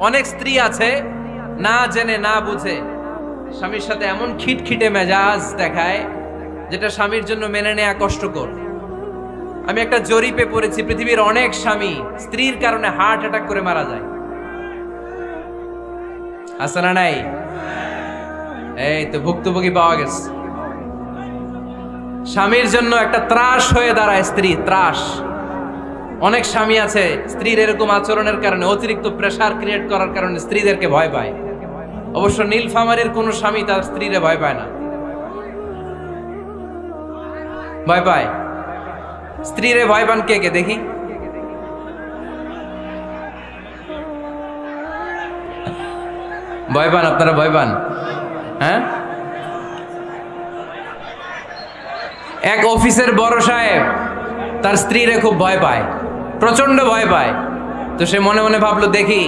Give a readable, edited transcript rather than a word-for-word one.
অনেক স্ত্রী আছে না জেনে না বুঝে স্বামীর সাথে এমন খিটখিটে মেজাজ দেখায় যেটা স্বামীর জন্য মেনে নেওয়া কষ্টকর। আমি একটা জরিপে পড়েছি, পৃথিবীর অনেক স্বামী স্ত্রীর কারণে হার্ট অ্যাটাক করে মারা যায়। আছে না নাই? এই তো ভুক্তভোগী পাওয়া গেছে। স্বামীর জন্য একটা ত্রাস হয়ে দাঁড়ায় স্ত্রী, ত্রাস। অনেক স্বামী আছে স্ত্রীর এরকম আচরণের কারণে, অতিরিক্ত প্রেসার ক্রিয়েট করার কারণে স্ত্রীদেরকে ভয় পায়। অবশ্য নীলফামারীর কোন স্বামী তার স্ত্রীরে ভয় পায় না। ভয় পায়? স্ত্রীরে ভয় পান কে কে দেখি? ভয় পান আপনারা? ভয় পান? হ্যাঁ, এক অফিসের বড় সাহেব তার স্ত্রীরে খুব ভয় পায়, প্রচন্ড ভয় পায়। তো সে মনে মনে ভাবলো, দেখি